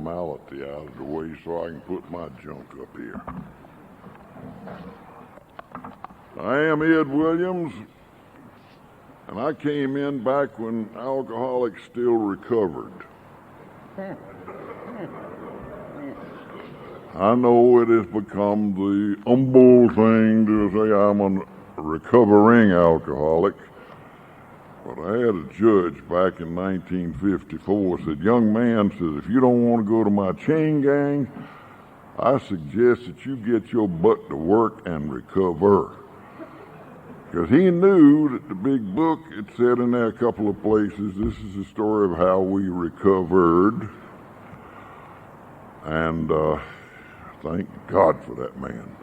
formality out of the way so I can put my junk up here. I am Ed Williams, and I came in back when alcoholics still recovered. I know it has become the humble thing to say I'm a recovering alcoholic, but I had a judge back in 1954 said, "Young man," says, "if you don't want to go to my chain gang, I suggest that you get your butt to work and recover." Because he knew that the big book, it said in there a couple of places, this is the story of how we recovered. And thank God for that man.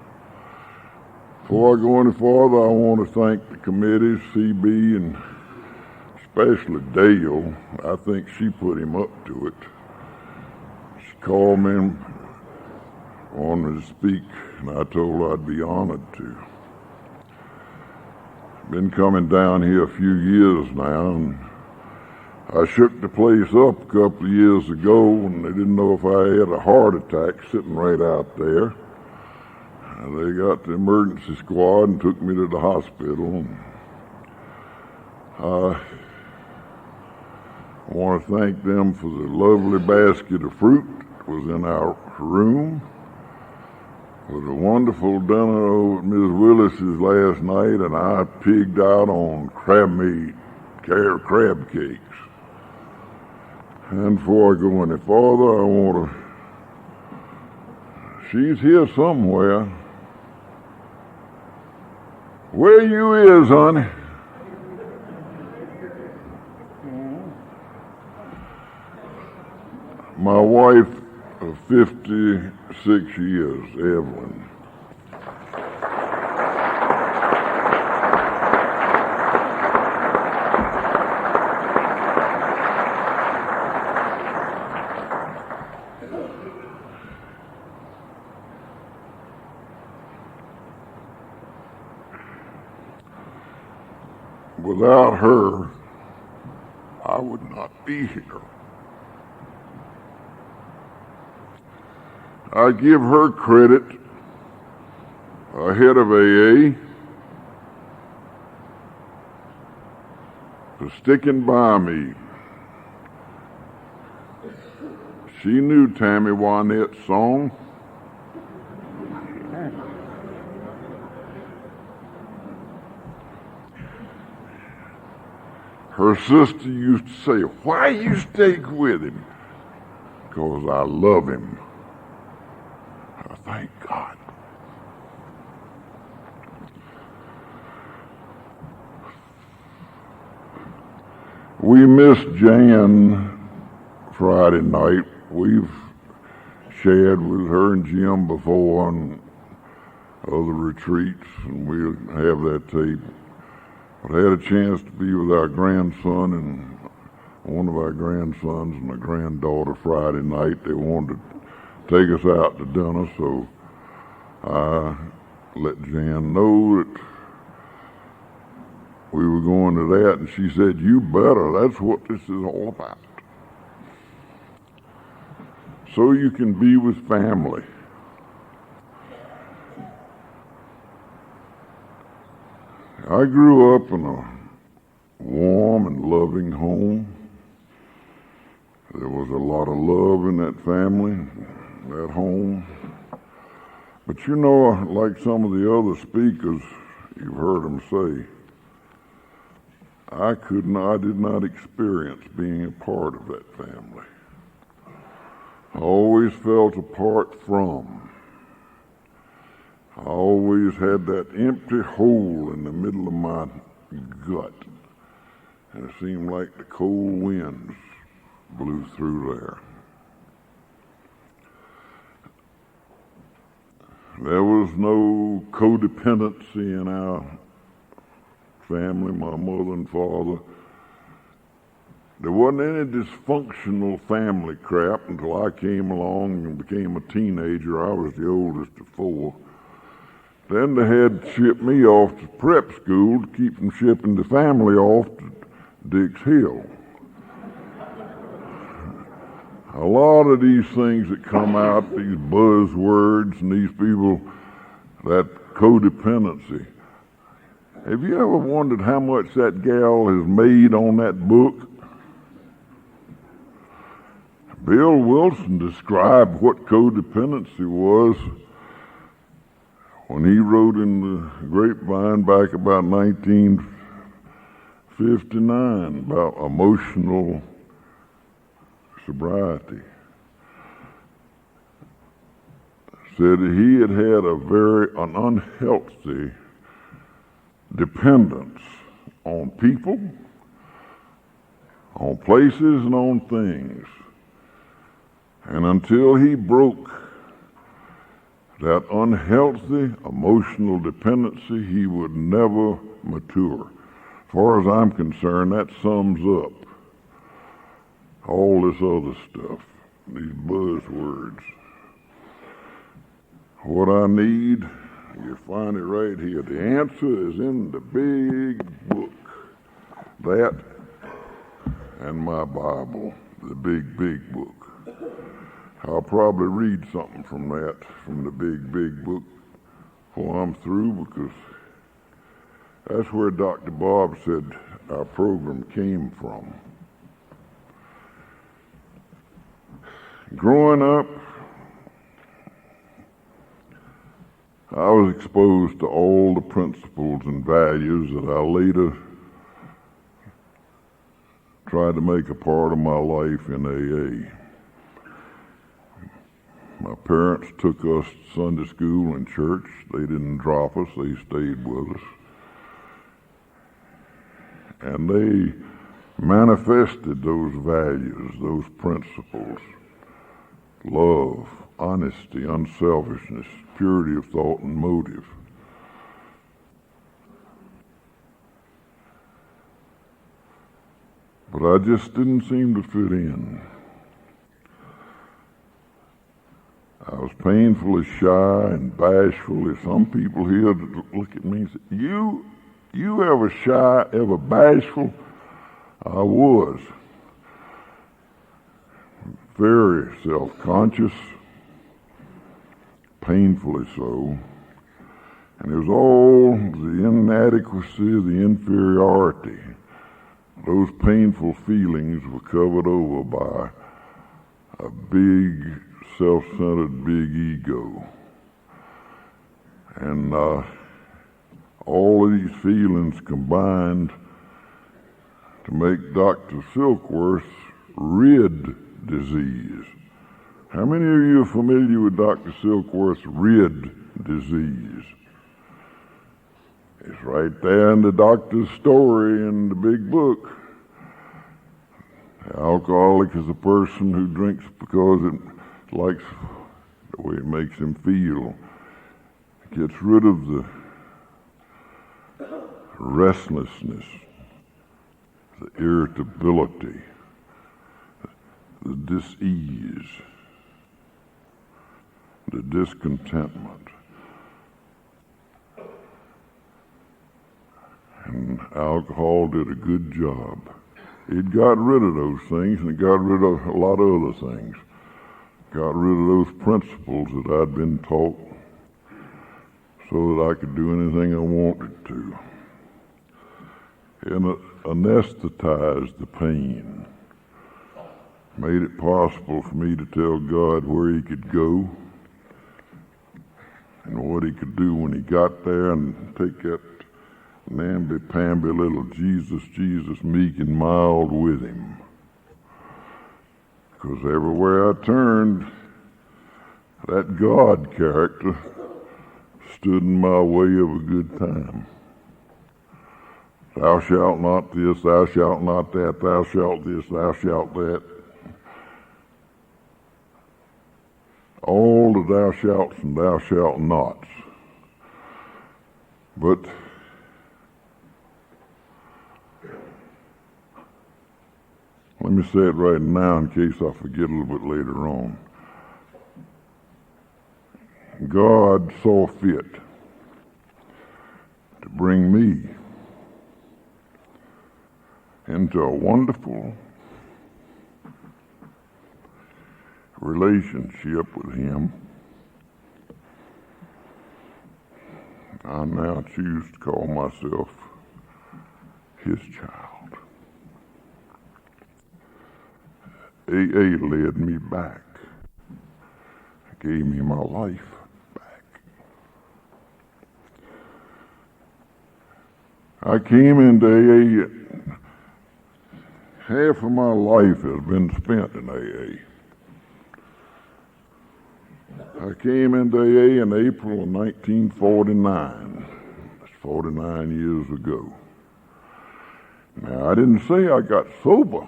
Before I go any farther, I want to thank the committees, CB, and especially Dale. I think she put him up to it. She called me and wanted me to speak, and I told her I'd be honored to. Been coming down here a few years now, and I shook the place up a couple of years ago, and they didn't know if I had a heart attack sitting right out there. And they got the emergency squad and took me to the hospital. I want to thank them for the lovely basket of fruit that was in our room, for the wonderful dinner over at Ms. Willis's last night, and I pigged out on crab meat, crab cakes. And before I go any farther, I want to... She's here somewhere. Where you is, honey? My wife of 56 years, Evelyn. Without her, I would not be here. I give her credit ahead of AA for sticking by me. She knew Tammy Wynette's song. Her sister used to say, "Why you stick with him?" Because I love him. Thank God. We missed Jan Friday night. We've shared with her and Jim before on other retreats, and we'll have that tape. But I had a chance to be with our grandson and one of our grandsons and a granddaughter Friday night. They wanted to take us out to dinner, so I let Jan know that we were going to that, and she said, "You better, that's what this is all about." So you can be with family. I grew up in a warm and loving home. There was a lot of love in that family, that home. But you know, like some of the other speakers, you've heard them say, I did not experience being a part of that family. I always felt apart from. I always had that empty hole in the middle of my gut. And it seemed like the cold winds blew through there. There was no codependency in our family, my mother and father. There wasn't any dysfunctional family crap until I came along and became a teenager. I was the oldest of four. Then they had to ship me off to prep school to keep from shipping the family off to Dix Hill. A lot of these things that come out, these buzzwords and these people, that codependency. Have you ever wondered how much that gal has made on that book? Bill Wilson described what codependency was when he wrote in the Grapevine back about 1959 about emotional sobriety. Said that he had had an unhealthy dependence on people, on places, and on things. And until he broke that unhealthy emotional dependency, he would never mature. As far as I'm concerned, that sums up all this other stuff, these buzzwords. What I need, you find it right here. The answer is in the big book. That and my Bible, the big book. I'll probably read something from that, from the big book, before I'm through, because that's where Dr. Bob said our program came from. Growing up, I was exposed to all the principles and values that I later tried to make a part of my life in AA. My parents took us to Sunday school and church. They didn't drop us, they stayed with us. And they manifested those values, those principles: love, honesty, unselfishness, purity of thought and motive. But I just didn't seem to fit in. I was painfully shy and bashful. There's some people here that look at me and say, you ever shy, ever bashful? I was. Very self-conscious, painfully so. And it was all the inadequacy, the inferiority. Those painful feelings were covered over by a big, self-centered big ego. And all of these feelings combined to make Dr. Silkworth's RID disease. How many of you are familiar with Dr. Silkworth's RID disease? It's right there in the doctor's story in the big book. An alcoholic is a person who drinks because it likes the way it makes him feel. It gets rid of the restlessness, the irritability, the dis-ease, the discontentment. And alcohol did a good job. It got rid of those things, and it got rid of a lot of other things. Got rid of those principles that I'd been taught so that I could do anything I wanted to. And anesthetized the pain. Made it possible for me to tell God where he could go and what he could do when he got there, and take that namby-pamby little Jesus, meek and mild with him. Because everywhere I turned, that God character stood in my way of a good time. Thou shalt not this, thou shalt not that, thou shalt this, thou shalt that. All the thou shalts and thou shalt nots. But let me say it right now in case I forget a little bit later on. God saw fit to bring me into a wonderful, relationship with him, I now choose to call myself his child. AA led me back, gave me my life back. I came into AA, half of my life has been spent in AA. I came into AA in April of 1949. That's 49 years ago. Now, I didn't say I got sober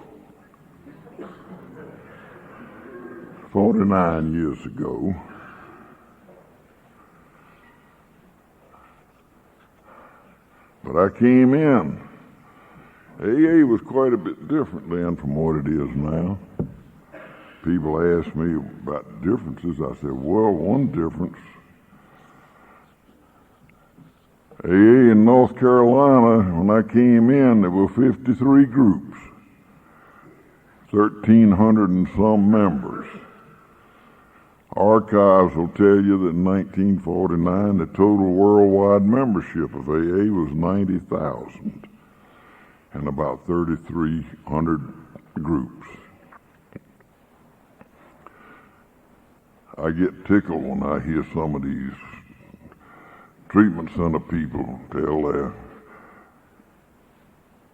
49 years ago. But I came in. AA was quite a bit different then from what it is now. People ask me about differences. I said, well, one difference. AA in North Carolina, when I came in, there were 53 groups, 1,300 and some members. Archives will tell you that in 1949, the total worldwide membership of AA was 90,000 and about 3,300 groups. I get tickled when I hear some of these treatment center people tell their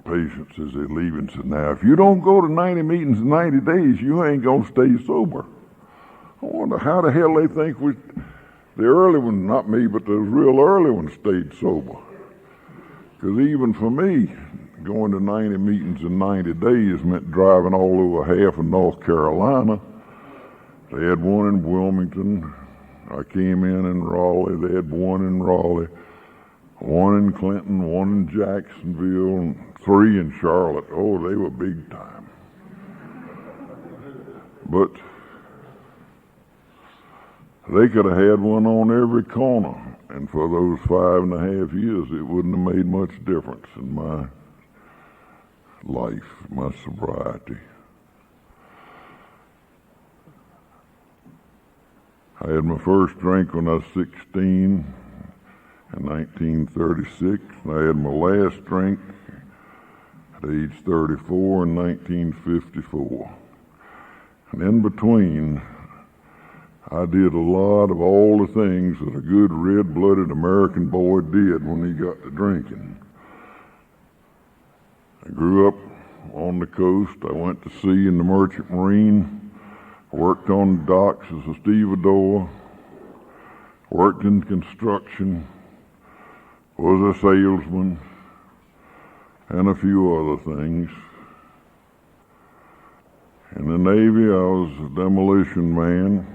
patients as they leave and say, now, if you don't go to 90 meetings in 90 days, you ain't going to stay sober. I wonder how the hell they think the early ones, not me, but the real early ones stayed sober. Because even for me, going to 90 meetings in 90 days meant driving all over half of North Carolina. They had one in Wilmington. I came in Raleigh. They had one in Raleigh, one in Clinton, one in Jacksonville, and 3 in Charlotte. Oh, they were big time. But they could have had one on every corner, and for those 5.5 years, it wouldn't have made much difference in my life, my sobriety. I had my first drink when I was 16 in 1936, and I had my last drink at age 34 in 1954. And in between, I did a lot of all the things that a good red-blooded American boy did when he got to drinking. I grew up on the coast. I went to sea in the Merchant Marine. Worked on the docks as a stevedore, worked in construction, was a salesman, and a few other things. In the Navy, I was a demolition man.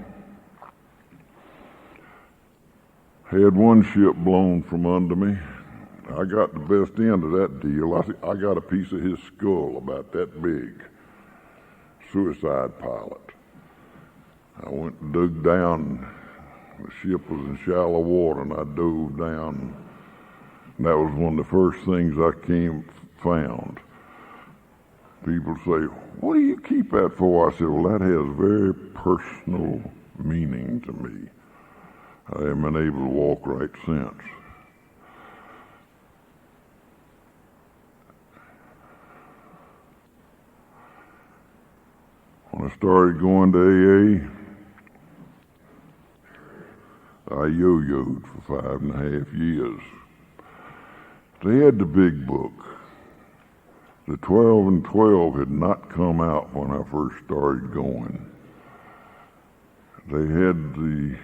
Had one ship blown from under me. I got the best end of that deal. I got a piece of his skull about that big. Suicide pilot. I went and dug down. The ship was in shallow water, and I dove down. And that was one of the first things I found. People say, what do you keep that for? I said, well, that has very personal meaning to me. I haven't been able to walk right since. When I started going to AA, I yo-yoed for 5.5 years. They had the big book. The 12 and 12 had not come out when I first started going. They had they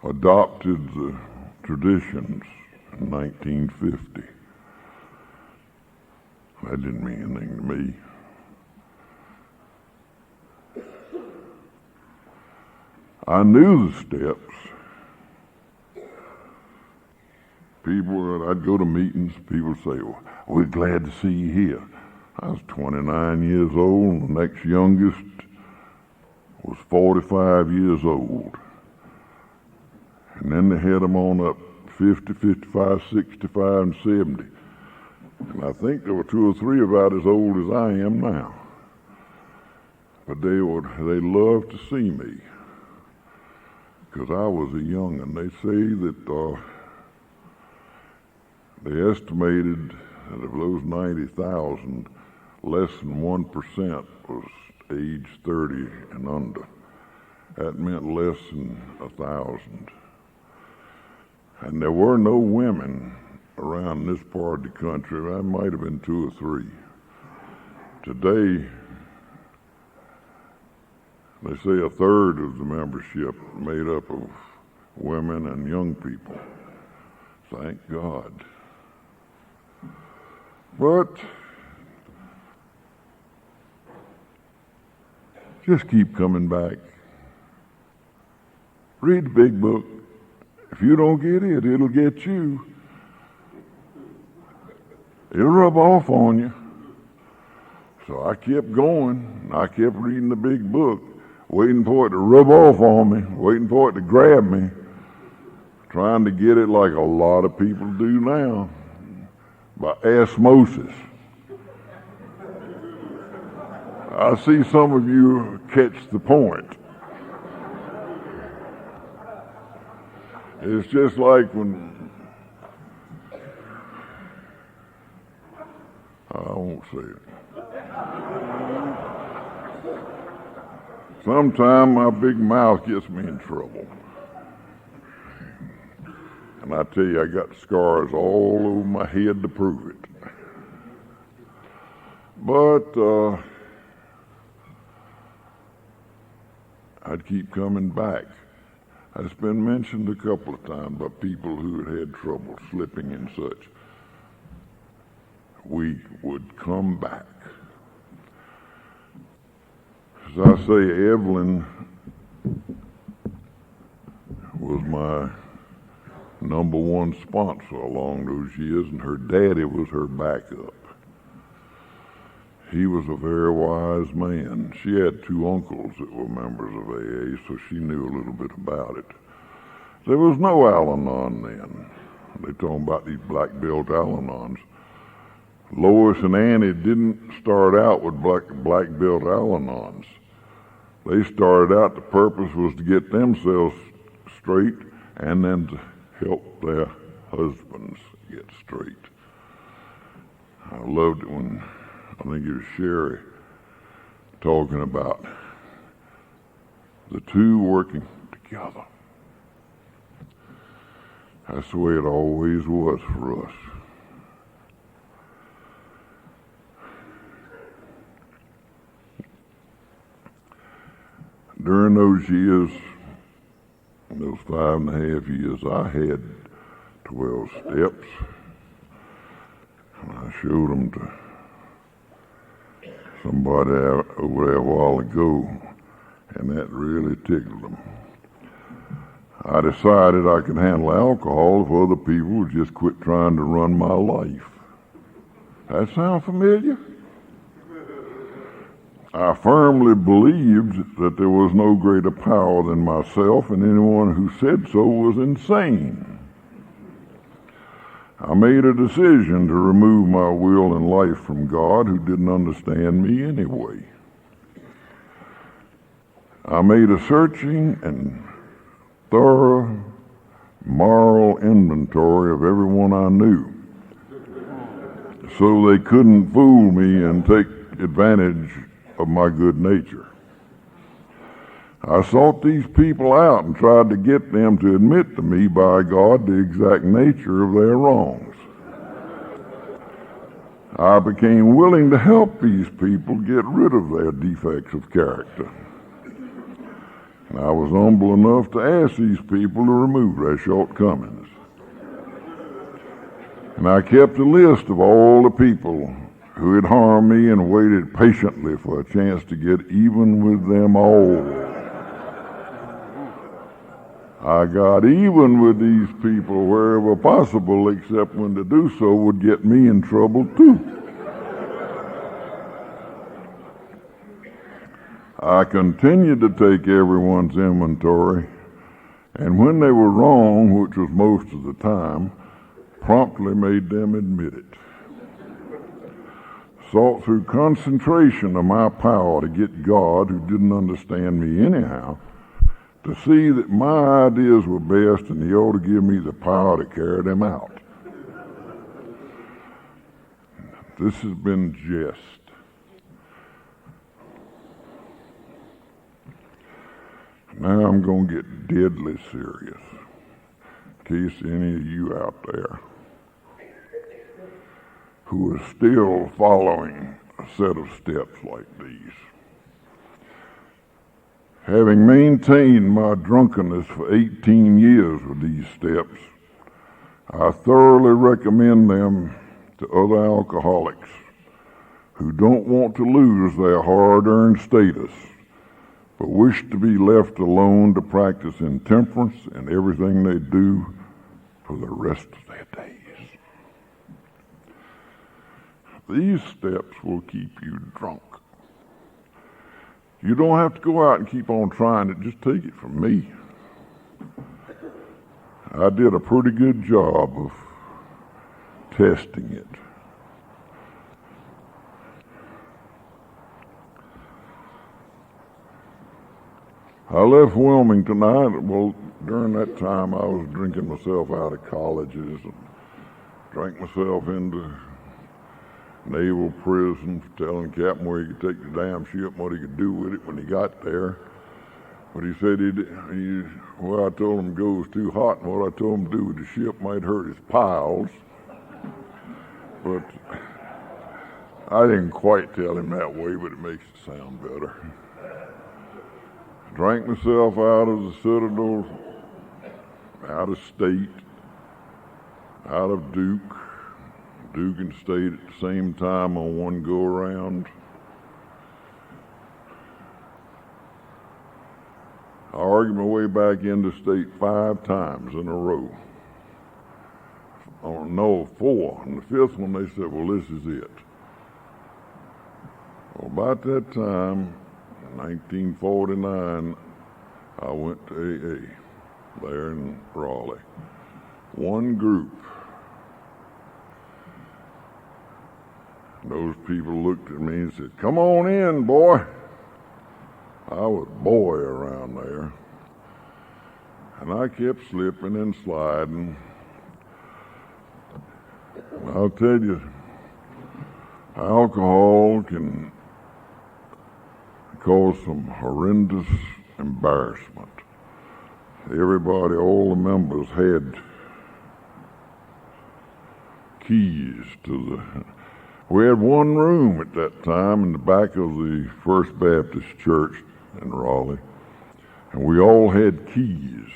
adopted the traditions in 1950. That didn't mean anything to me. I knew the steps. I'd go to meetings, people would say, well, we're glad to see you here. I was 29 years old, and the next youngest was 45 years old. And then they had them on up 50, 55, 65, and 70. And I think there were 2 or 3 about as old as I am now. but they love to see me because I was a young'un. They say that they estimated that of those 90,000, less than 1% was age 30 and under. That meant less than 1,000. And there were no women around this part of the country. There might have been 2 or 3. Today, they say a third of the membership made up of women and young people. Thank God. But just keep coming back. Read the big book. If you don't get it, it'll get you. It'll rub off on you. So I kept going. I kept reading the big book, waiting for it to rub off on me, waiting for it to grab me, trying to get it like a lot of people do now, by osmosis. I see some of you catch the point. It's just like when, I won't say it. Sometimes my big mouth gets me in trouble. And I tell you, I got scars all over my head to prove it. But I'd keep coming back. It's been mentioned a couple of times by people who had trouble slipping and such. We would come back. As I say, Evelyn was my number one sponsor along those years, and her daddy was her backup. He was a very wise man. She had 2 uncles that were members of AA, so she knew a little bit about it. There was no Al-Anon then. They talking about these black-belt Al-Anons. Lois and Annie didn't start out with black-belt Al-Anons. They started out, the purpose was to get themselves straight and then to help their husbands get straight. I loved it when, I think it was Sherry, talking about the 2 working together. That's the way it always was for us. During those years, those 5.5 years, I had 12 steps, and I showed them to somebody over there a while ago, and that really tickled them. I decided I could handle alcohol if other people would just quit trying to run my life. That sound familiar? I firmly believed that there was no greater power than myself, and anyone who said so was insane. I made a decision to remove my will and life from God, who didn't understand me anyway. I made a searching and thorough moral inventory of everyone I knew, so they couldn't fool me and take advantage of my good nature. I sought these people out and tried to get them to admit to me, by God, the exact nature of their wrongs. I became willing to help these people get rid of their defects of character. And I was humble enough to ask these people to remove their shortcomings. And I kept a list of all the people who had harmed me and waited patiently for a chance to get even with them all. I got even with these people wherever possible, except when to do so would get me in trouble too. I continued to take everyone's inventory, and when they were wrong, which was most of the time, promptly made them admit it. sought through concentration of my power to get God, who didn't understand me anyhow, to see that my ideas were best and he ought to give me the power to carry them out. This has been jest. Now I'm going to get deadly serious, in case any of you out there who are still following a set of steps like these. Having maintained my drunkenness for 18 years with these steps, I thoroughly recommend them to other alcoholics who don't want to lose their hard-earned status, but wish to be left alone to practice intemperance in everything they do for the rest of their days. These steps will keep you drunk. You don't have to go out and keep on trying it. Just take it from me. I did a pretty good job of testing it. I left Wilmington. During that time I was drinking myself out of colleges and drank myself into naval prison for telling the captain where he could take the damn ship and what he could do with it when he got there. But he said where I told him to go was too hot, and what I told him to do with the ship might hurt his piles. But I didn't quite tell him that way, but it makes it sound better. Drank myself out of the Citadel, out of State, out of Duke and State at the same time on one go-around. I argued my way back into State 5 times in a row. Oh, no, 4. And the 5th one they said, well, this is it. Well, about that time, 1949, I went to AA there in Raleigh. One group. Those people looked at me and said, come on in, boy. I was boy around there. And I kept slipping and sliding. And I'll tell you, alcohol can cause some horrendous embarrassment. Everybody, all the members had keys to we had one room at that time in the back of the First Baptist Church in Raleigh, and we all had keys.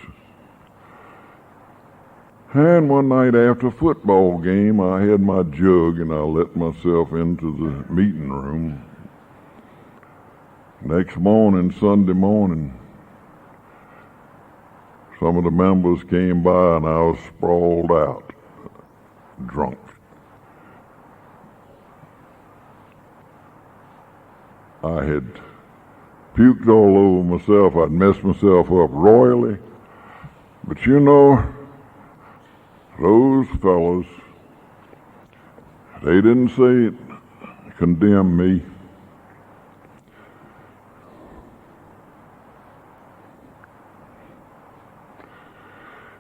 And one night after a football game, I had my jug and I let myself into the meeting room. Next morning, Sunday morning, some of the members came by and I was sprawled out, drunk. I had puked all over myself. I'd messed myself up royally. But you know, those fellows, they didn't say it, condemn me.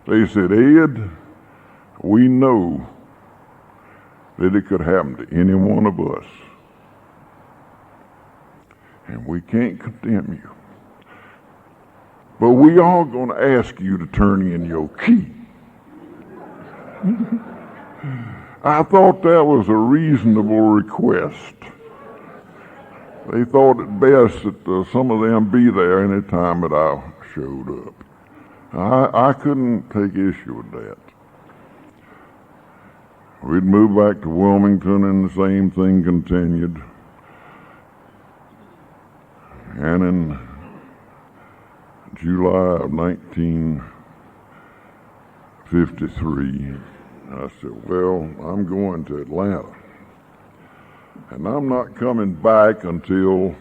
They said, Ed, we know that it could happen to any one of us. And we can't condemn you. But we are going to ask you to turn in your key. I thought that was a reasonable request. They thought it best that some of them be there any time that I showed up. I couldn't take issue with that. We'd moved back to Wilmington and the same thing continued. And in July of 1953, I said, well, I'm going to Atlanta. And I'm not coming back until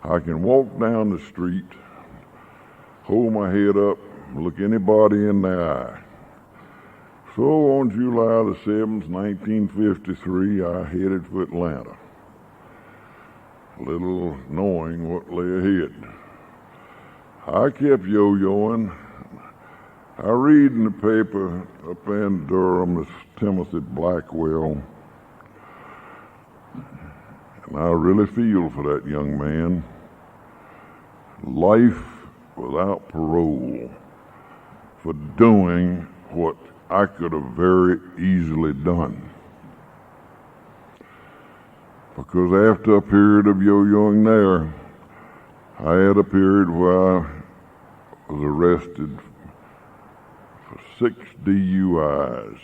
I can walk down the street, hold my head up, look anybody in the eye, So on July the 7th, 1953, I headed for Atlanta, little knowing what lay ahead. I kept yo-yoing. I read in the paper up in Durham, this Timothy Blackwell, and I really feel for that young man. Life without parole for doing what I could have very easily done. Because after a period of yo-yoing there, I had a period where I was arrested for 6 DUIs.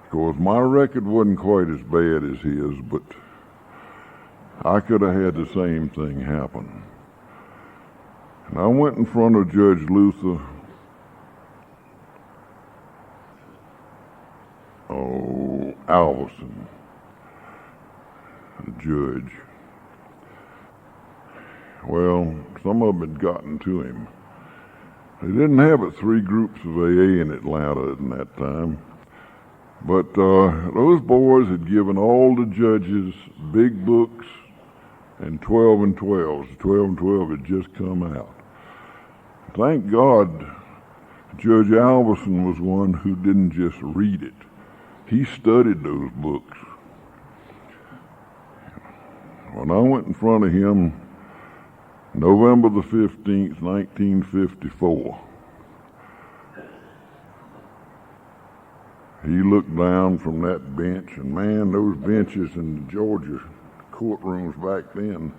Of course, my record wasn't quite as bad as his, but I could have had the same thing happen. And I went in front of Judge Luther, Alverson, the judge. Well, some of them had gotten to him. They didn't have but 3 groups of AA in Atlanta in that time. But those boys had given all the judges big books and 12 and 12s. 12 and 12 had just come out. Thank God Judge Alverson was one who didn't just read it. He studied those books. When I went in front of him, November the 15th, 1954, he looked down from that bench, and man, those benches in the Georgia courtrooms back then,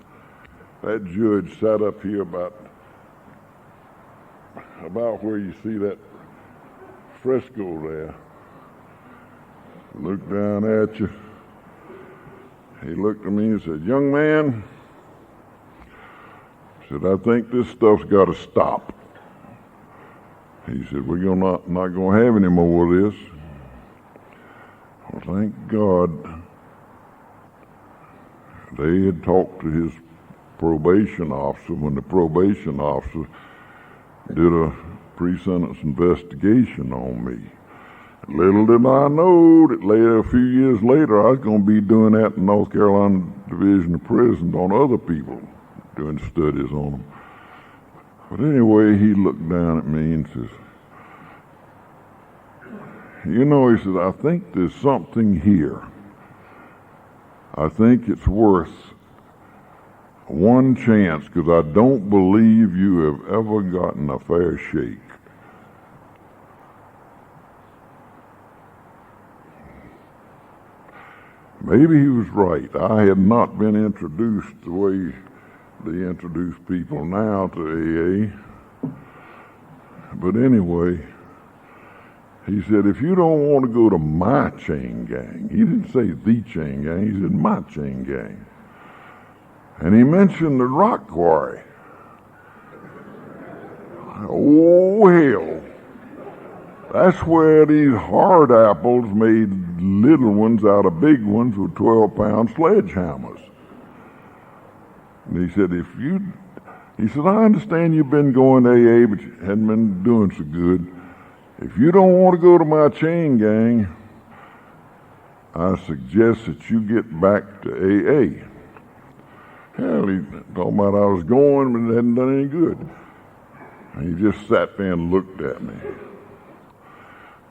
that judge sat up here about where you see that fresco there. Looked down at you. He looked at me and said, "Young man," said, "I think this stuff's got to stop." He said, "We're not going to have any more of this." Well, thank God they had talked to his probation officer when the probation officer did a pre-sentence investigation on me. Little did I know that later, a few years later, I was going to be doing that in North Carolina Division of Prisons on other people, doing studies on them. But anyway, he looked down at me and says, "You know," he said, "I think there's something here. I think it's worth one chance, because I don't believe you have ever gotten a fair shake." Maybe he was right. I had not been introduced the way they introduce people now to AA. But anyway, he said, "If you don't want to go to my chain gang," he didn't say the chain gang, he said my chain gang. And he mentioned the rock quarry. Oh, hell. That's where these hard apples made little ones out of big ones with 12-pound sledgehammers. And he said, he said, "I understand you've been going to AA, but you hadn't been doing so good. If you don't want to go to my chain gang, I suggest that you get back to AA." Hell, he talking about I was going, but it hadn't done any good. And he just sat there and looked at me.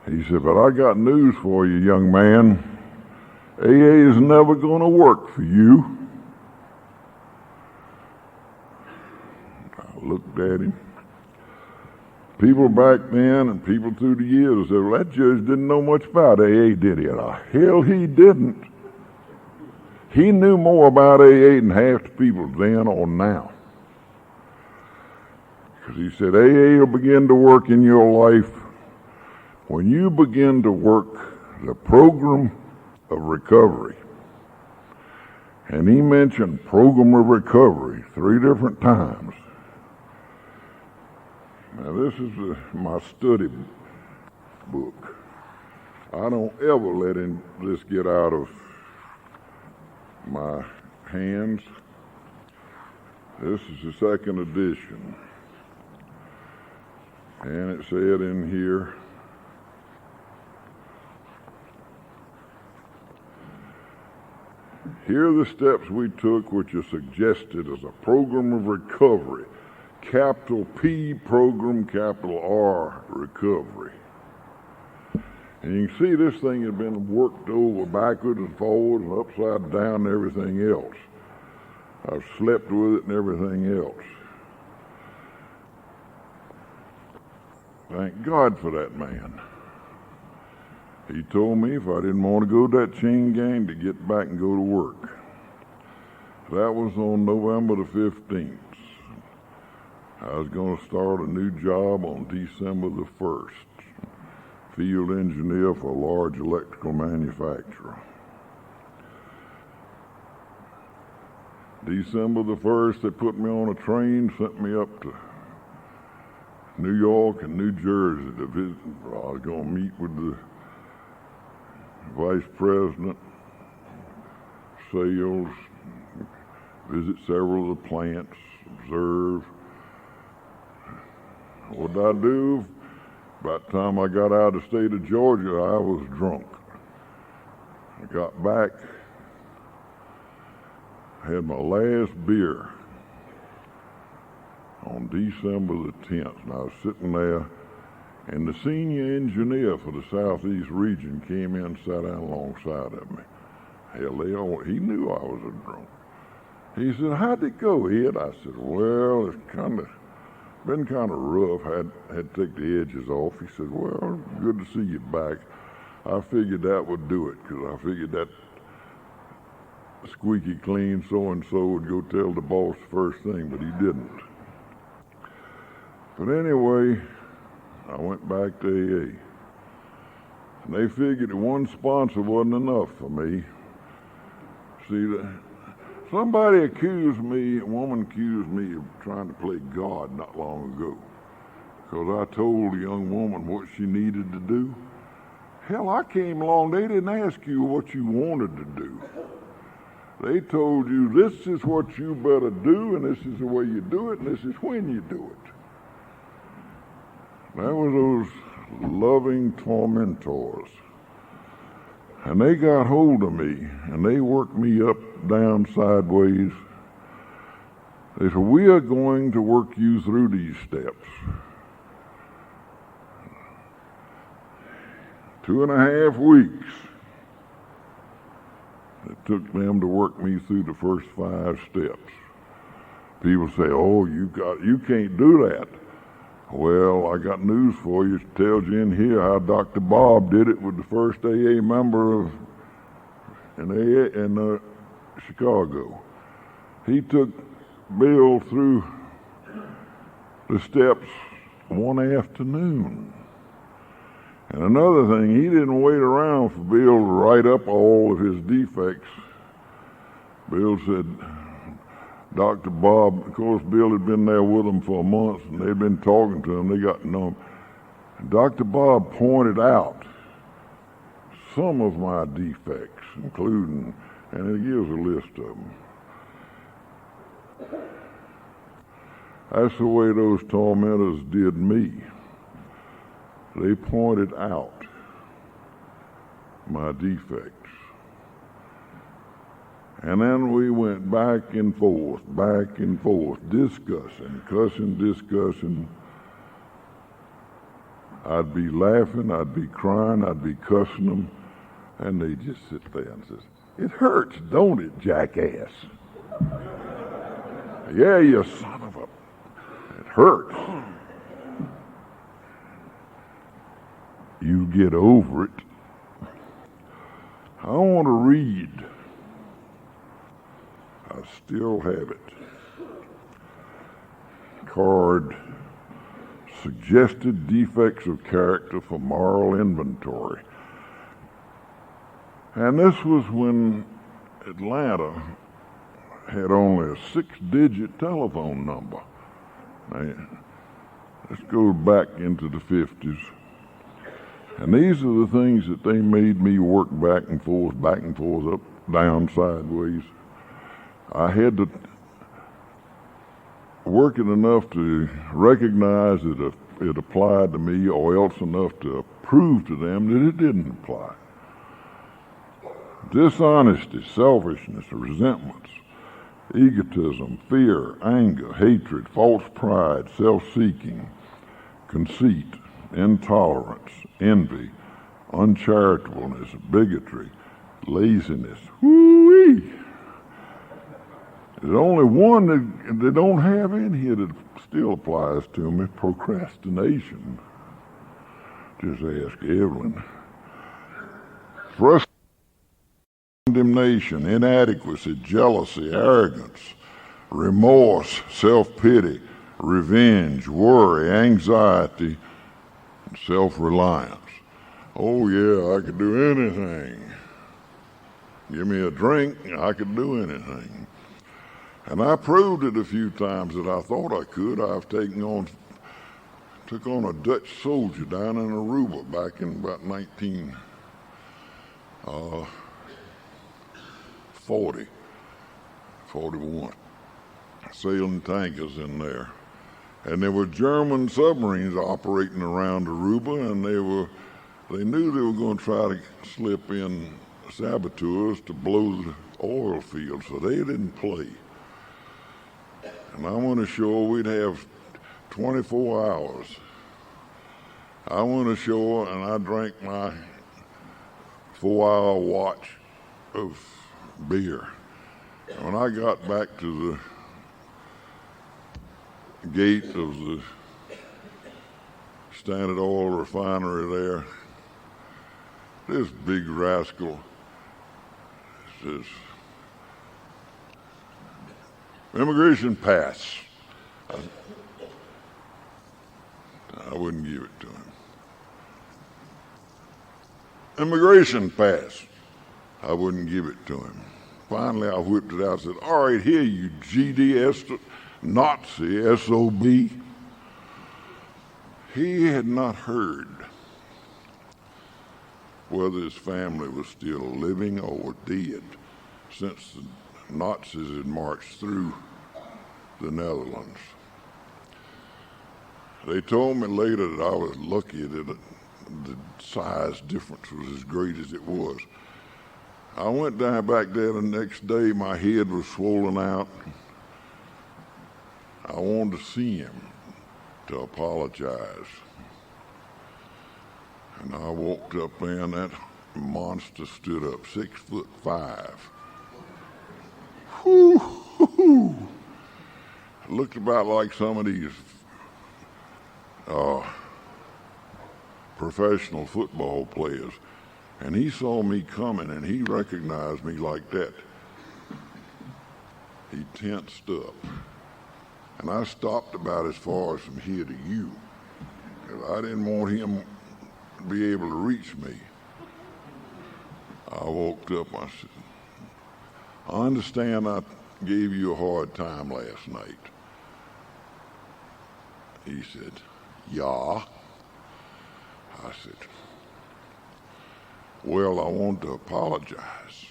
He said, "But I got news for you, young man. AA is never going to work for you." I looked at him. People back then and people through the years said, "Well, that judge didn't know much about AA, did he?" Hell, he didn't. He knew more about AA than half the people then or now. Because he said, AA will begin to work in your life when you begin to work the program of recovery. And he mentioned program of recovery 3 different times. Now this is my study book. I don't ever let this get out of my hands. This is the 2nd edition. And it said in here, Here are the steps we took which are suggested as a program of recovery. Capital P program, capital R recovery. And you can see this thing had been worked over backwards and forwards and upside down and everything else. I've slept with it and everything else. Thank God for that man. He told me if I didn't want to go to that chain gang to get back and go to work. That was on November the 15th. I was going to start a new job on December the 1st. Field engineer for a large electrical manufacturer. December the 1st, they put me on a train, sent me up to New York and New Jersey to visit. I was going to meet with the vice president, sales, visit several of the plants, observe. What did I do? By the time I got out of the state of Georgia, I was drunk. I got back, had my last beer on December the 10th, and I was sitting there, and the senior engineer for the Southeast region came in and sat down alongside of me. Hell, he knew I was a drunk. He said, "How'd it go, Ed?" I said, "Well, it's been kind of rough. Had to take the edges off." He said, "Well, good to see you back. I figured that would do it, because I figured that squeaky clean so-and-so would go tell the boss first thing, but he didn't." But anyway, I went back to AA. And they figured that one sponsor wasn't enough for me. See, somebody accused me, a woman accused me of trying to play God not long ago, because I told a young woman what she needed to do. Hell, I came along, they didn't ask you what you wanted to do. They told you this is what you better do, and this is the way you do it, and this is when you do it. That was those loving tormentors. And they got hold of me, and they worked me up, down, sideways. They said, "We are going to work you through these steps." 2.5 weeks it took them to work me through the first 5 steps. People say, "Oh, you can't do that." Well, I got news for you. It tells you in here how Dr. Bob did it with the first AA member in Chicago. He took Bill through the steps one afternoon. And another thing, he didn't wait around for Bill to write up all of his defects. Bill said, Dr. Bob, of course, Bill had been there with them for a month, and they'd been talking to him. They got to know him. And Dr. Bob pointed out some of my defects, including, and it gives a list of them. That's the way those tormentors did me. They pointed out my defects. And then we went back and forth, discussing. I'd be laughing, I'd be crying, I'd be cussing them, and they just sit there and says, "It hurts, don't it, jackass?" "Yeah, you son of a... It hurts." "You get over it." I want to read. I still have it. Card, Suggested Defects of Character for Moral Inventory. And this was when Atlanta had only a 6-digit telephone number. Now, this goes back into the 50s. And these are the things that they made me work back and forth, up, down, sideways. I had to work it enough to recognize that it applied to me, or else enough to prove to them that it didn't apply. dishonesty, selfishness, resentments, egotism, fear, anger, hatred, false pride, self-seeking, conceit, intolerance, envy, uncharitableness, bigotry, laziness. Woo-wee! There's only one that they don't have in here that still applies to me: procrastination. Just ask Evelyn. Frustration, condemnation, inadequacy, jealousy, arrogance, remorse, self-pity, revenge, worry, anxiety, and self-reliance. Oh yeah, I could do anything. Give me a drink, I could do anything. And I proved it a few times that I thought I could. Took on a Dutch soldier down in Aruba back in about 1941. Sailing tankers in there. And there were German submarines operating around Aruba, and they knew they were going to try to slip in saboteurs to blow the oil field, so they didn't play. And I went ashore, we'd have 24 hours. I went ashore and I drank my 4-hour watch of beer. And when I got back to the gate of the Standard Oil refinery there, this big rascal says, "Immigration pass." I wouldn't give it to him. "Immigration pass." I wouldn't give it to him. Finally, I whipped it out and said, "All right, here, you GDS Nazi SOB." He had not heard whether his family was still living or dead since the Nazis had marched through the Netherlands. They told me later that I was lucky that the size difference was as great as it was. I went down back there the next day, my head was swollen out. I wanted to see him to apologize. And I walked up there and that monster stood up, 6'5". Whoo! Looked about like some of these professional football players. And he saw me coming and he recognized me like that. He tensed up. And I stopped about as far as from here to you, because I didn't want him to be able to reach me. I walked up, I said, "I understand I gave you a hard time last night." He said, "Yeah." I said, "Well, I want to apologize."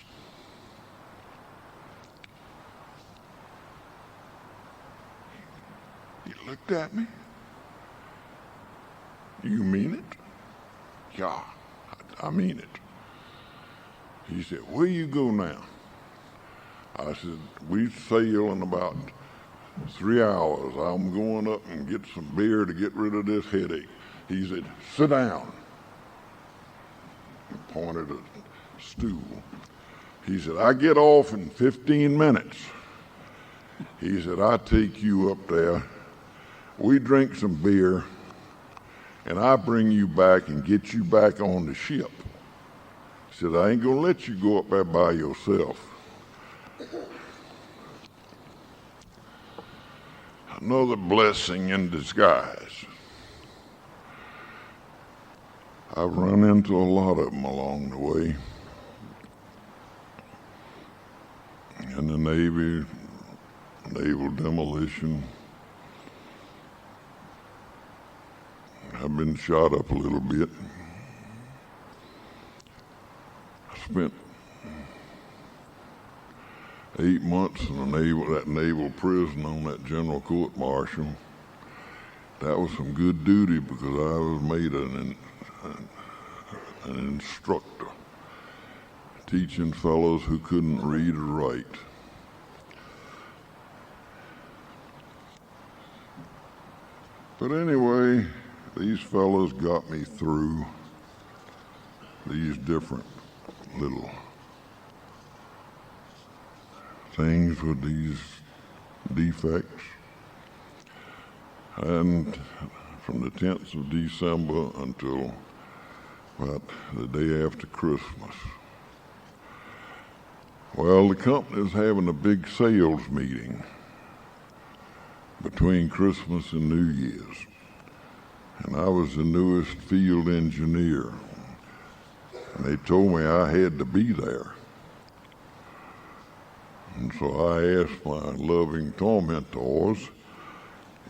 He looked at me. "You mean it?" "Yeah, I mean it." He said, "Where you go now?" I said, "We sail in about 3 hours. I'm going up and get some beer to get rid of this headache." He said, "Sit down." He pointed at a stool. He said, "I get off in 15 minutes. He said, "I take you up there, we drink some beer, and I bring you back and get you back on the ship." He said, "I ain't gonna let you go up there by yourself." Another blessing in disguise. I've run into a lot of them along the way. In the Navy, naval demolition. I've been shot up a little bit. I spent 8 months in that naval prison on that general court-martial. That was some good duty because I was made an instructor, teaching fellows who couldn't read or write. But anyway, these fellows got me through these different little things with these defects. And from the 10th of December until about the day after Christmas. Well, the company was having a big sales meeting between Christmas and New Year's. And I was the newest field engineer. And they told me I had to be there. And so I asked my loving tormentors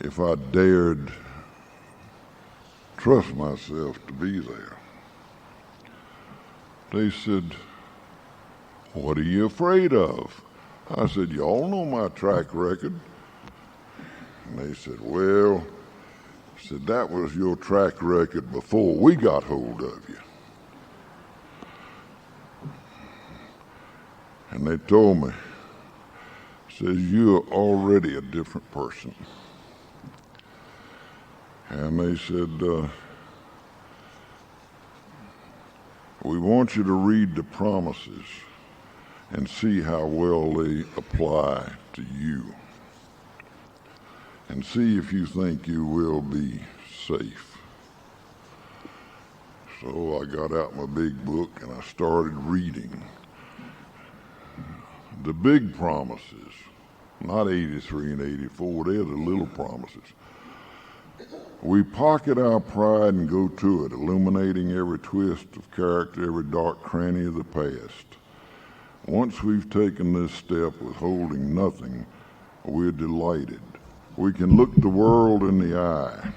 if I dared trust myself to be there. They said, "What are you afraid of?" I said, "Y'all know my track record." And they said, "Well," said, "that was your track record before we got hold of you." And they told me, says, "You're already a different person." And they said, "We want you to read the promises and see how well they apply to you. And see if you think you will be safe." So I got out my big book and I started reading the big promises, not 83 and 84, they're the little promises. We pocket our pride and go to it, illuminating every twist of character, every dark cranny of the past. Once we've taken this step withholding nothing, we're delighted. We can look the world in the eye.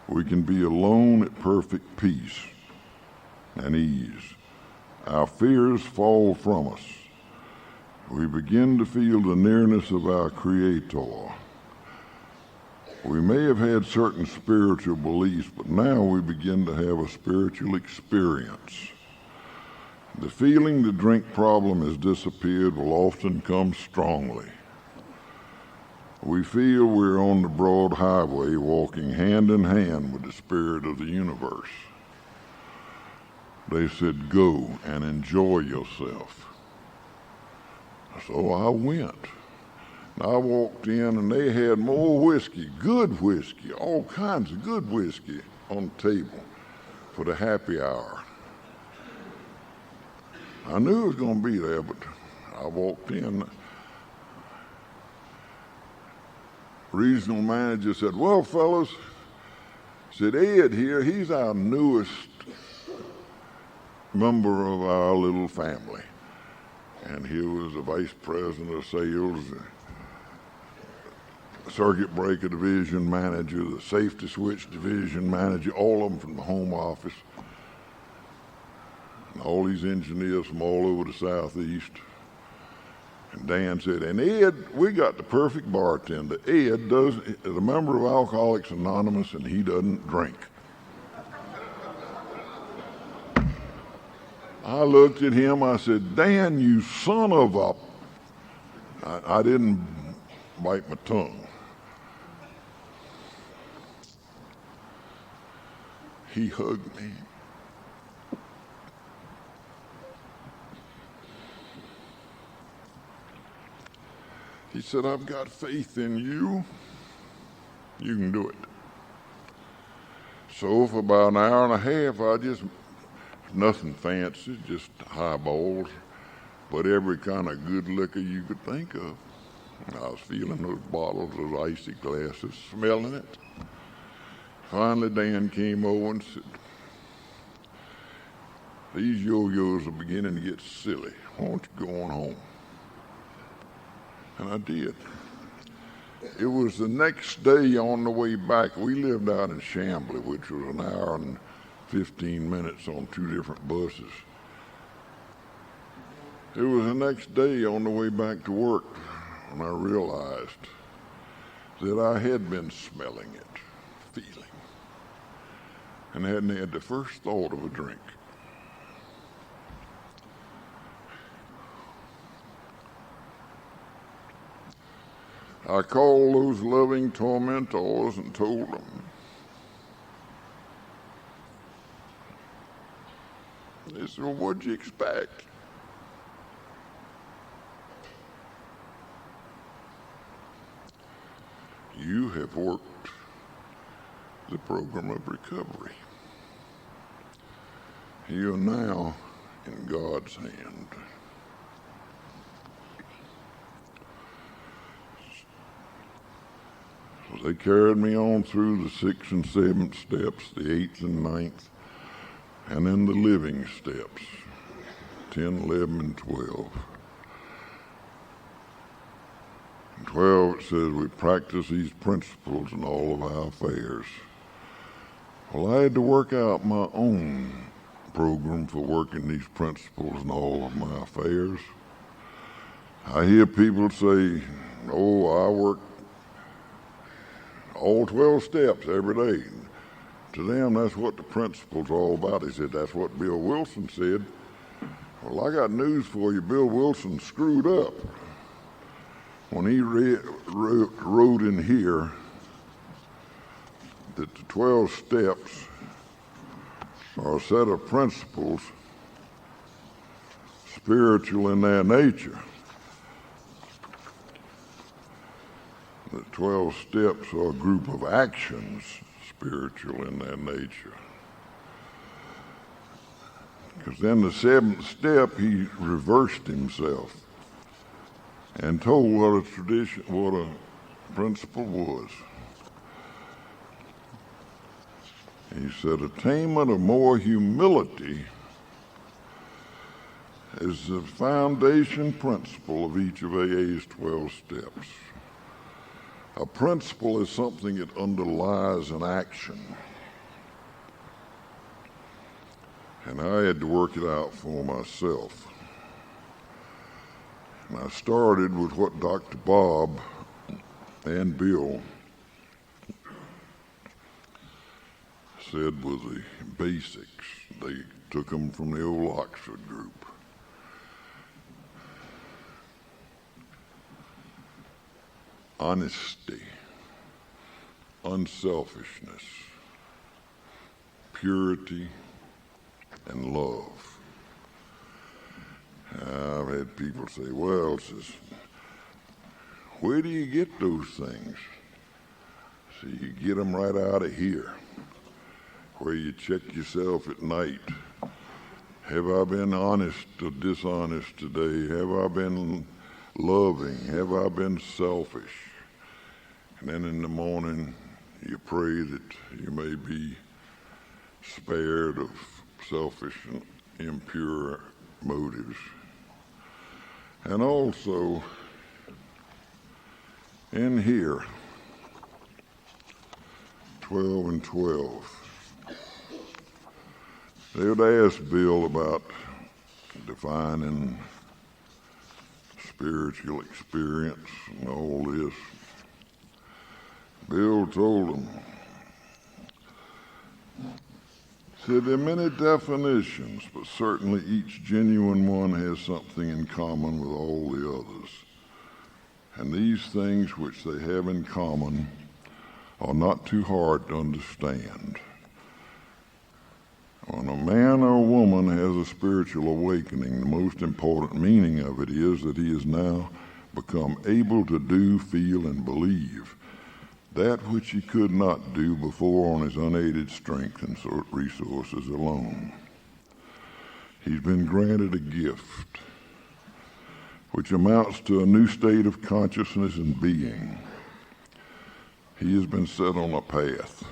We can be alone at perfect peace and ease. Our fears fall from us. We begin to feel the nearness of our Creator. We may have had certain spiritual beliefs, but now we begin to have a spiritual experience. The feeling the drink problem has disappeared will often come strongly. We feel we're on the broad highway walking hand in hand with the spirit of the universe. They said, "Go and enjoy yourself." So I went. I walked in and they had more whiskey, good whiskey, all kinds of good whiskey on the table for the happy hour. I knew it was going to be there, but I walked in. Regional manager said, "Well, fellas," said, "Ed here, he's our newest member of our little family." And he was the vice president of sales, circuit breaker division manager, the safety switch division manager, all of them from the home office. And all these engineers from all over the Southeast. And Dan said, "And Ed, we got the perfect bartender. Ed is a member of Alcoholics Anonymous and he doesn't drink." I looked at him, I said, "Dan, you son of a..." I didn't bite my tongue. He hugged me. He said, "I've got faith in you. You can do it." So for about an hour and a half, I just, nothing fancy, just highballs, but every kind of good liquor you could think of. I was feeling those bottles, those icy glasses, smelling it. Finally, Dan came over and said, "These yo-yos are beginning to get silly. Why don't you go on home?" And I did. It was the next day on the way back. We lived out in Chamblee, which was an hour and 15 minutes on two different buses. It was the next day on the way back to work when I realized that I had been smelling it, feeling, and hadn't had the first thought of a drink. I called those loving tormentors and told them, they said, well, what'd you expect? You have worked the program of recovery. You are now in God's hand. So they carried me on through the 6th and 7th steps, the 8th and 9th, and then the living steps, 10, 11, and 12. In 12 it says we practice these principles in all of our affairs. Well, I had to work out my own program for working these principles in all of my affairs. I hear people say, oh, I work all 12 steps every day. To them, that's what the principle's all about. They said, that's what Bill Wilson said. Well, I got news for you. Bill Wilson screwed up when he wrote in here that the 12 steps are a set of principles spiritual in their nature. The 12 steps are a group of actions spiritual in their nature. Because then the 7th step, he reversed himself and told what a principle was. He said, attainment of more humility is the foundation principle of each of AA's 12 steps. A principle is something that underlies an action. And I had to work it out for myself. And I started with what Dr. Bob and Bill said were the basics. They took them from the old Oxford group. Honesty, unselfishness, purity, and love. I've had people say, well, where do you get those things? So you get them right out of here, where you check yourself at night. Have I been honest or dishonest today? Have I been loving? Have I been selfish? And then in the morning, you pray that you may be spared of selfish and impure motives. And also, in here, 12 and 12, they would ask Bill about defining spiritual experience and all this. Bill told them, said there are many definitions, but certainly each genuine one has something in common with all the others. And these things which they have in common are not too hard to understand. When a man or a woman has a spiritual awakening, the most important meaning of it is that he has now become able to do, feel, and believe that which he could not do before on his unaided strength and resources alone. He's been granted a gift which amounts to a new state of consciousness and being. He has been set on a path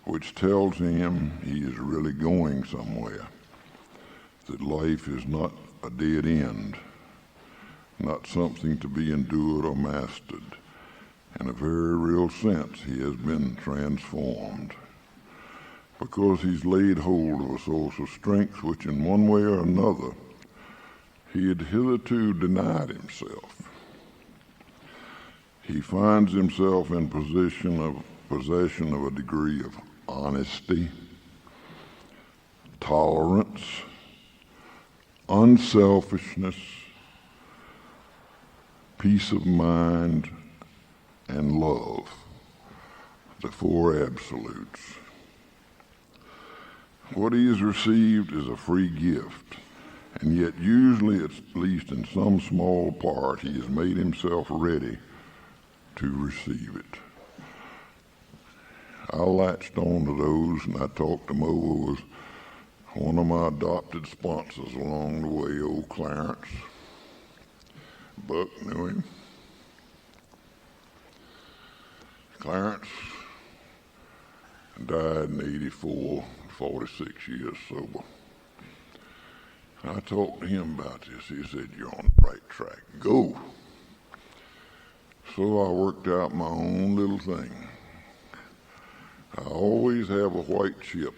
which tells him he is really going somewhere, that life is not a dead end, not something to be endured or mastered. In a very real sense, he has been transformed because he's laid hold of a source of strength which in one way or another he had hitherto denied himself. He finds himself in possession of a degree of honesty, tolerance, unselfishness, peace of mind, and love, the four absolutes. What he has received is a free gift, and yet usually, at least in some small part, he has made himself ready to receive it. I latched on to those, and I talked to Mo, who was one of my adopted sponsors along the way, old Clarence. Buck knew him. Clarence died in '84, 46 years sober. I talked to him about this. He said, "You're on the right track. Go." So I worked out my own little thing. I always have a white chip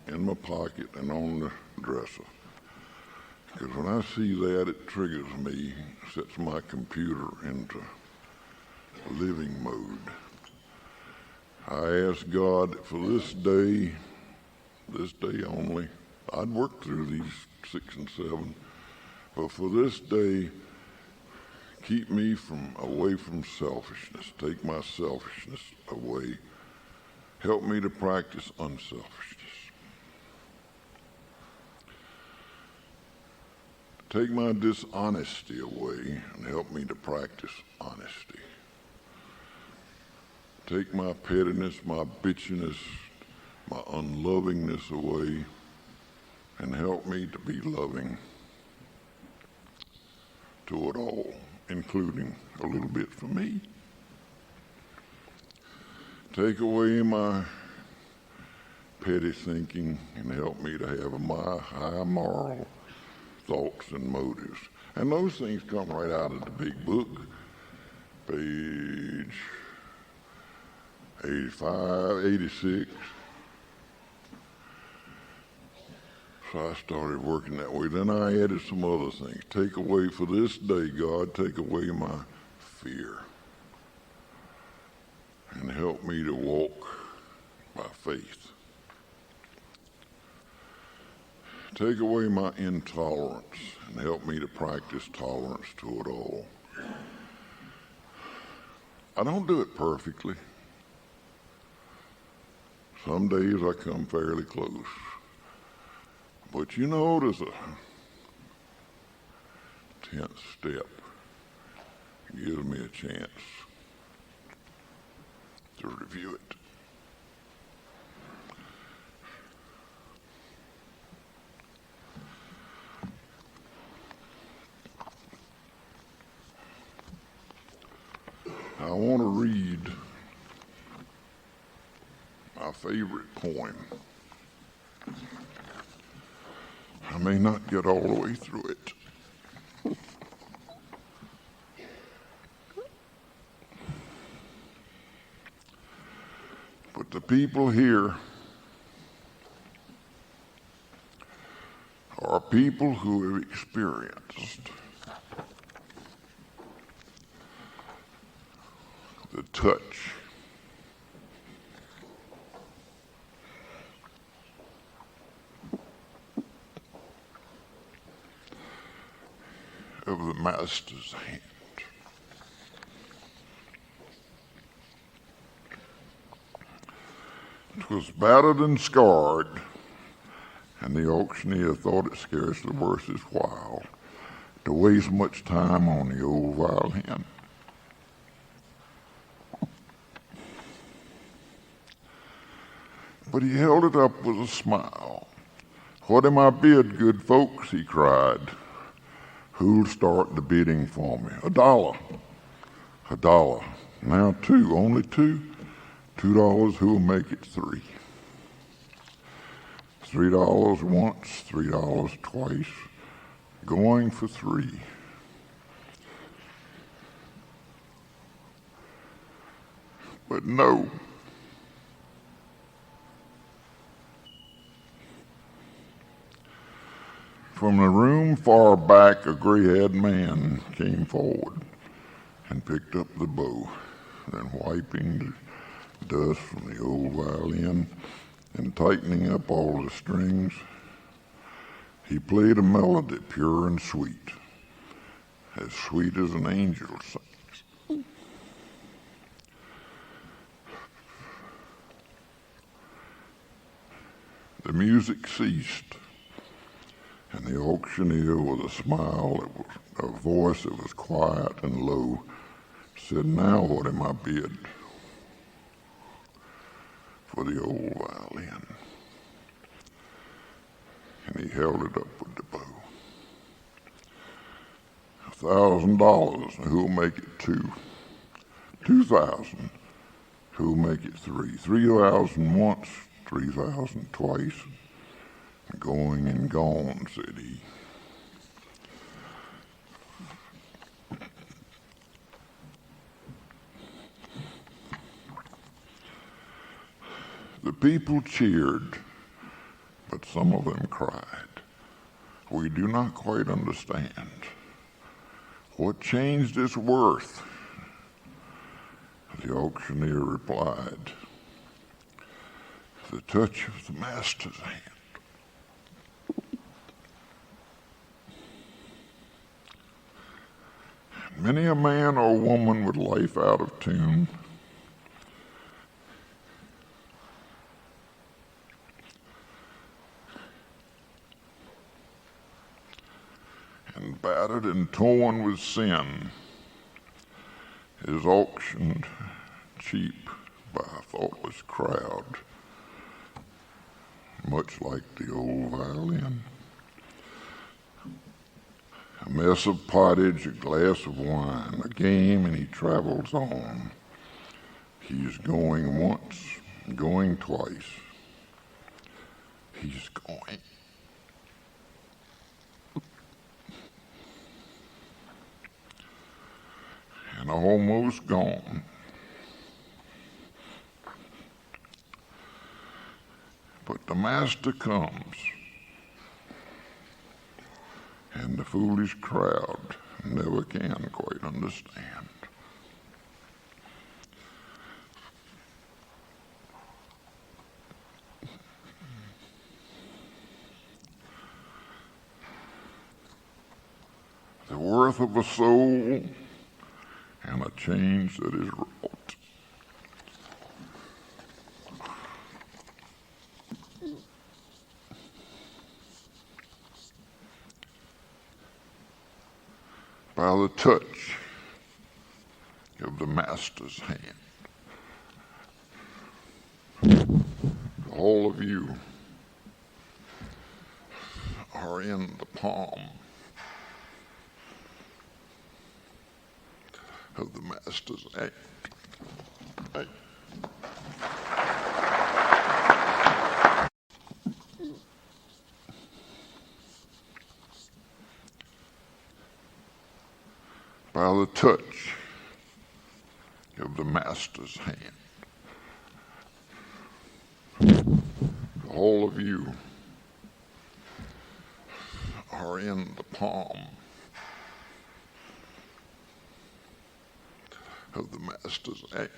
in my pocket and on the dresser. Because when I see that, it triggers me, sets my computer into living mode. I ask God for this day only. I'd work through these 6 and 7, but for this day, keep me away from selfishness. Take my selfishness away. Help me to practice unselfishness. Take my dishonesty away and help me to practice honesty. Take my pettiness, my bitchiness, my unlovingness away and help me to be loving to it all, including a little bit for me. Take away my petty thinking and help me to have my high moral thoughts and motives. And those things come right out of the big book, page 85, 86. So I started working that way. Then I added some other things. Take away for this day, God, take away my fear. And help me to walk by faith. Take away my intolerance and help me to practice tolerance to it all. I don't do it perfectly. Some days I come fairly close. But you know, there's a 10th step. It gives me a chance to review it. I want to read my favorite poem. I may not get all the way through it. But the people here are people who have experienced the touch of the Master's hand. It was battered and scarred, and the auctioneer thought it scarcely worth his while to waste much time on the old violin. But he held it up with a smile. "What am I bid, good folks?" he cried. "Who'll start the bidding for me? $1. $1. Now 2, only 2. $2, who'll make it 3? $3 once, $3 twice, going for 3. But no. From the room far back, a gray-haired man came forward and picked up the bow, then wiping the dust from the old violin and tightening up all the strings, he played a melody pure and sweet as an angel sings. The music ceased, and the auctioneer, with a smile, a voice that was quiet and low, said, "Now what am I bid for the old violin?" And he held it up with the bow. $1,000. Who'll make it two? 2,000. Who'll make it three? 3,000 once, 3,000 twice. Going and gone, said he. The people cheered, but some of them cried. We do not quite understand what changed its worth. The auctioneer replied, the touch of the master's hand. Many a man or woman with life out of tune and battered and torn with sin is auctioned cheap by a thoughtless crowd, much like the old violin. A mess of pottage, a glass of wine, a game, and he travels on. He's going once, going twice. He's going. And almost gone. But the master comes, and the foolish crowd never can quite understand. The worth of a soul and a change that is wrought. By the touch of the master's hand. All of you are in the palm of the master's hand. By the touch of the master's hand. All of you are in the palm of the master's hand.